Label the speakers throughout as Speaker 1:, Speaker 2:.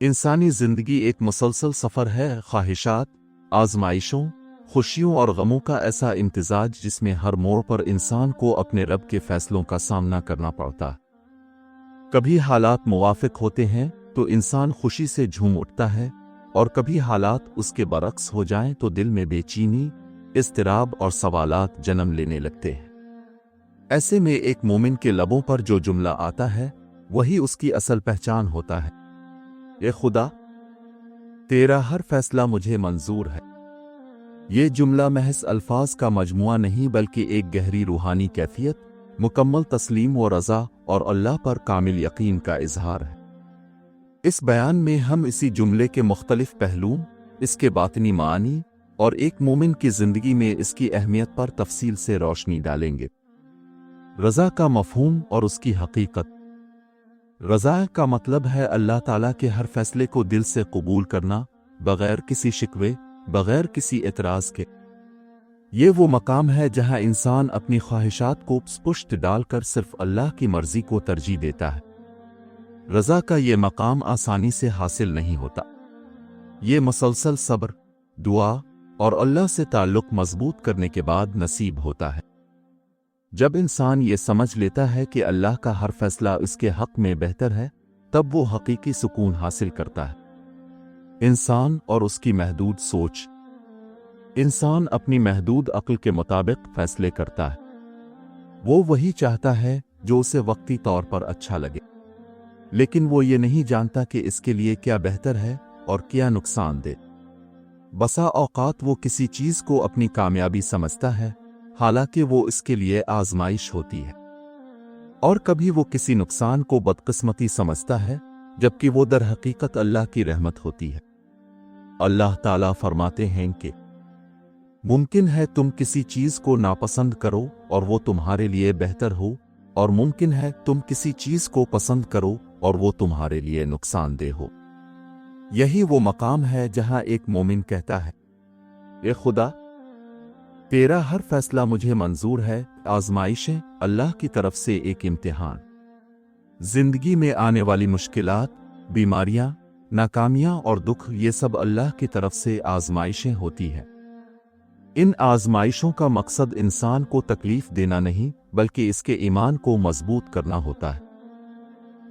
Speaker 1: इंसानी जिंदगी एक मुसलसल सफ़र है, ख्वाहिशात, आजमाइशों, खुशियों और गमों का ऐसा इम्तिजाज जिसमें हर मोड़ पर इंसान को अपने रब के फैसलों का सामना करना पड़ता है। कभी हालात मुवाफिक होते हैं तो इंसान खुशी से झूम उठता है, और कभी हालात उसके बरक्स हो जाएं तो दिल में बेचैनी, इज़्तिराब और सवालात जन्म लेने लगते हैं। ऐसे में एक मोमिन के लबों पर जो जुमला आता है वही उसकी असल पहचान होता है। ए खुदा, तेरा हर फैसला मुझे मंजूर है। ये जुमला महज अल्फाज का मजमुआ नहीं बल्कि एक गहरी रूहानी कैफियत, मुकम्मल तस्लीम व रज़ा और अल्लाह पर कामिल यकीन का इजहार है। इस बयान में हम इसी जुमले के मुख्तलिफ पहलुओं, इसके बातनी मानी और एक मोमिन की जिंदगी में इसकी अहमियत पर तफसील से रोशनी डालेंगे। रज़ा का मफ़हूम और उसकी हकीकत। रज़ा का मतलब है अल्लाह ताला के हर फैसले को दिल से कबूल करना, बग़ैर किसी शिकवे, बग़ैर किसी एतराज़ के। ये वो मकाम है जहाँ इंसान अपनी ख्वाहिशात को पुष्ट डालकर सिर्फ अल्लाह की मर्ज़ी को तरजीह देता है। रज़ा का ये मकाम आसानी से हासिल नहीं होता। ये मुसलसल सब्र, दुआ और अल्लाह से ताल्लुक़ मजबूत करने के बाद नसीब होता है। जब इंसान ये समझ लेता है कि अल्लाह का हर फैसला उसके हक़ में बेहतर है, तब वो हकीकी सुकून हासिल करता है। इंसान और उसकी महदूद सोच। इंसान अपनी महदूद अक्ल के मुताबिक फैसले करता है। वो वही चाहता है जो उसे वक्ती तौर पर अच्छा लगे, लेकिन वो ये नहीं जानता कि इसके लिए क्या बेहतर है और क्या नुकसान दे। बसा औकात वो किसी चीज़ को अपनी कामयाबी समझता है, हालांकि वो इसके लिए आजमाइश होती है, और कभी वो किसी नुकसान को बदकिस्मती समझता है, जबकि वो दर हकीकत अल्लाह की रहमत होती है। अल्लाह ताला फरमाते हैं कि मुमकिन है तुम किसी चीज़ को नापसंद करो और वो तुम्हारे लिए बेहतर हो, और मुमकिन है तुम किसी चीज़ को पसंद करो और वो तुम्हारे लिए नुकसानदेह हो। यही वो मकाम है जहां एक मोमिन कहता है, ए खुदा, तेरा हर फैसला मुझे मंजूर है। आजमाइशें अल्लाह की तरफ से एक इम्तिहान। जिंदगी में आने वाली मुश्किलात, बीमारियां, नाकामियां और दुख, ये सब अल्लाह की तरफ से आजमाइशें होती हैं। इन आजमाइशों का मकसद इंसान को तकलीफ देना नहीं बल्कि इसके ईमान को मजबूत करना होता है।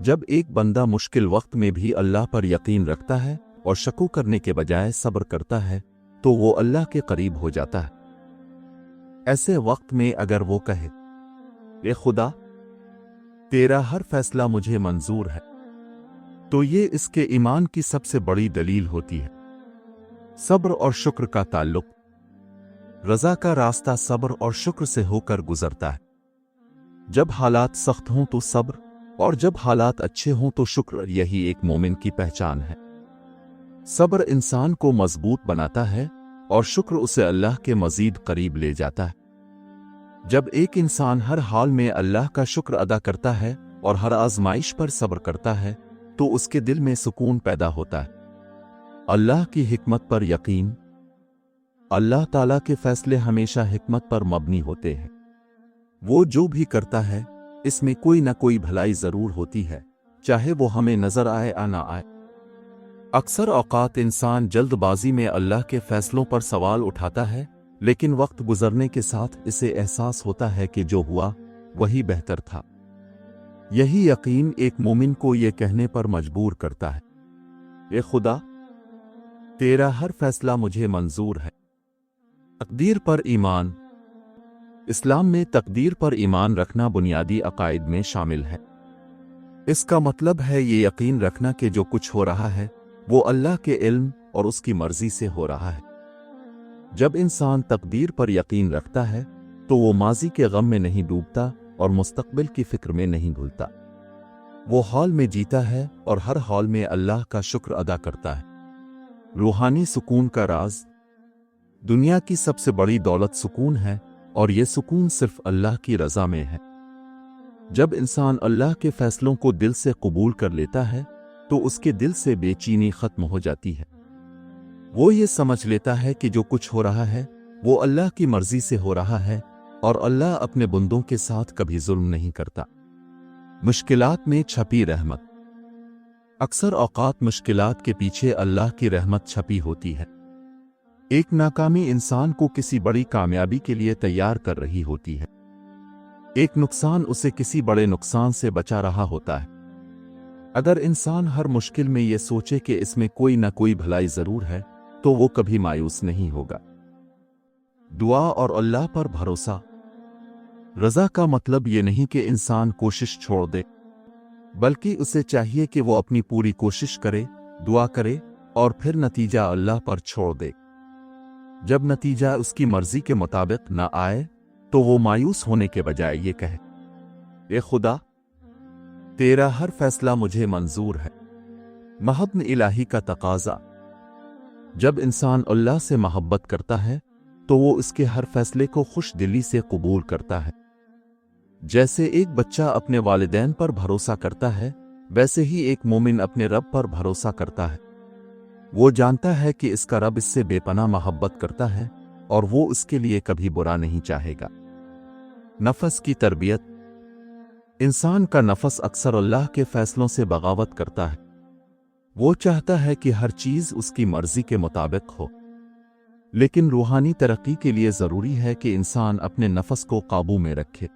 Speaker 1: जब एक बंदा मुश्किल वक्त में भी अल्लाह पर यकीन रखता है और शकू करने के बजाय सब्र करता है, तो वो अल्लाह के करीब हो जाता है। ऐसे वक्त में अगर वो कहे, ए खुदा, तेरा हर फैसला मुझे मंजूर है, तो ये इसके ईमान की सबसे बड़ी दलील होती है। सब्र और शुक्र का ताल्लुक। रज़ा का रास्ता सब्र और शुक्र से होकर गुजरता है। जब हालात सख्त हों तो सब्र, और जब हालात अच्छे हों तो शुक्र, यही एक मोमिन की पहचान है। सब्र इंसान को मजबूत बनाता है और शुक्र उसे अल्लाह के मजीद करीब ले जाता है। जब एक इंसान हर हाल में अल्लाह का शुक्र अदा करता है और हर आजमाइश पर सब्र करता है, तो उसके दिल में सुकून पैदा होता है। अल्लाह की हिकमत पर यकीन। अल्लाह ताला के फैसले हमेशा हिकमत पर मबनी होते हैं। वो जो भी करता है इसमें कोई ना कोई भलाई जरूर होती है, चाहे वो हमें नजर आए या ना आए। अक्सर औकात इंसान जल्दबाजी में अल्लाह के फैसलों पर सवाल उठाता है, लेकिन वक्त गुजरने के साथ इसे एहसास होता है कि जो हुआ वही बेहतर था। यही यकीन एक मोमिन को ये कहने पर मजबूर करता है, ए खुदा, तेरा हर फैसला मुझे मंजूर है। तकदीर पर ईमान। इस्लाम में तकदीर पर ईमान रखना बुनियादी अकायद में शामिल है। इसका मतलब है ये यकीन रखना कि जो कुछ हो रहा है वो अल्लाह के इल्म और उसकी मर्जी से हो रहा है। जब इंसान तकदीर पर यकीन रखता है तो वो माजी के गम में नहीं डूबता और मुस्तकबिल की फिक्र में नहीं भूलता। वो हाल में जीता है और हर हाल में अल्लाह का शुक्र अदा करता है। रूहानी सुकून का राज। दुनिया की सबसे बड़ी दौलत सुकून है, और ये सुकून सिर्फ अल्लाह की रज़ा में है। जब इंसान अल्लाह के फैसलों को दिल से कबूल कर लेता है तो उसके दिल से बेचैनी खत्म हो जाती है। वो ये समझ लेता है कि जो कुछ हो रहा है वो अल्लाह की मर्जी से हो रहा है, और अल्लाह अपने बंदों के साथ कभी जुल्म नहीं करता। मुश्किलात में छपी रहमत। اکثر اوقات مشکلات کے پیچھے اللہ کی رحمت چھپی ہوتی ہے۔ ایک ناکامی انسان کو کسی بڑی کامیابی کے لیے تیار کر رہی ہوتی ہے۔ ایک نقصان اسے کسی بڑے نقصان سے بچا رہا ہوتا ہے۔ اگر انسان ہر مشکل میں یہ سوچے کہ اس میں کوئی نہ کوئی بھلائی ضرور ہے تو وہ کبھی مایوس نہیں ہوگا۔ دعا اور اللہ پر بھروسہ۔ رضا کا مطلب یہ نہیں کہ انسان کوشش چھوڑ دے، بلکہ اسے چاہیے کہ وہ اپنی پوری کوشش کرے، دعا کرے اور پھر نتیجہ اللہ پر چھوڑ دے۔ جب نتیجہ اس کی مرضی کے مطابق نہ آئے تو وہ مایوس ہونے کے بجائے یہ کہے، اے خدا، تیرا ہر فیصلہ مجھے منظور ہے۔ محبت الہی کا تقاضا۔ جب انسان اللہ سے محبت کرتا ہے تو وہ اس کے ہر فیصلے کو خوش دلی سے قبول کرتا ہے۔ جیسے ایک بچہ اپنے والدین پر بھروسہ کرتا ہے، ویسے ہی ایک مومن اپنے رب پر بھروسہ کرتا ہے۔ وہ جانتا ہے کہ اس کا رب اس سے بے پناہ محبت کرتا ہے اور وہ اس کے لیے کبھی برا نہیں چاہے گا۔ نفس کی تربیت۔ انسان کا نفس اکثر اللہ کے فیصلوں سے بغاوت کرتا ہے۔ وہ چاہتا ہے کہ ہر چیز اس کی مرضی کے مطابق ہو، لیکن روحانی ترقی کے لیے ضروری ہے کہ انسان اپنے نفس کو قابو میں رکھے۔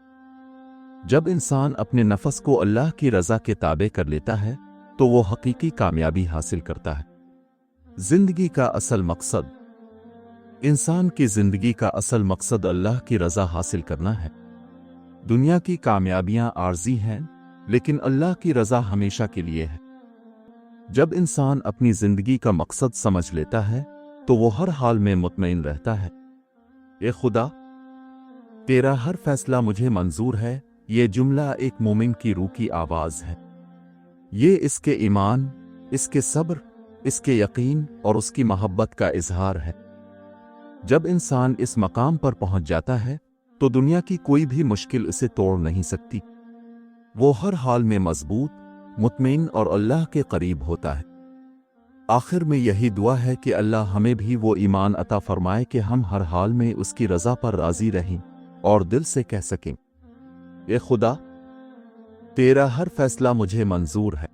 Speaker 1: جب انسان اپنے نفس کو اللہ کی رضا کے تابع کر لیتا ہے تو وہ حقیقی کامیابی حاصل کرتا ہے۔ زندگی کا اصل مقصد۔ انسان کی زندگی کا اصل مقصد اللہ کی رضا حاصل کرنا ہے۔ دنیا کی کامیابیاں عارضی ہیں، لیکن اللہ کی رضا ہمیشہ کے لیے ہے۔ جب انسان اپنی زندگی کا مقصد سمجھ لیتا ہے تو وہ ہر حال میں مطمئن رہتا ہے۔ اے خدا، تیرا ہر فیصلہ مجھے منظور ہے۔ یہ جملہ ایک مومن کی روح کی آواز ہے۔ یہ اس کے ایمان، اس کے صبر، اس کے یقین اور اس کی محبت کا اظہار ہے۔ جب انسان اس مقام پر پہنچ جاتا ہے تو دنیا کی کوئی بھی مشکل اسے توڑ نہیں سکتی۔ وہ ہر حال میں مضبوط، مطمئن اور اللہ کے قریب ہوتا ہے۔ آخر میں یہی دعا ہے کہ اللہ ہمیں بھی وہ ایمان عطا فرمائے کہ ہم ہر حال میں اس کی رضا پر راضی رہیں اور دل سے کہہ سکیں، اے خدا، تیرا ہر فیصلہ مجھے منظور ہے۔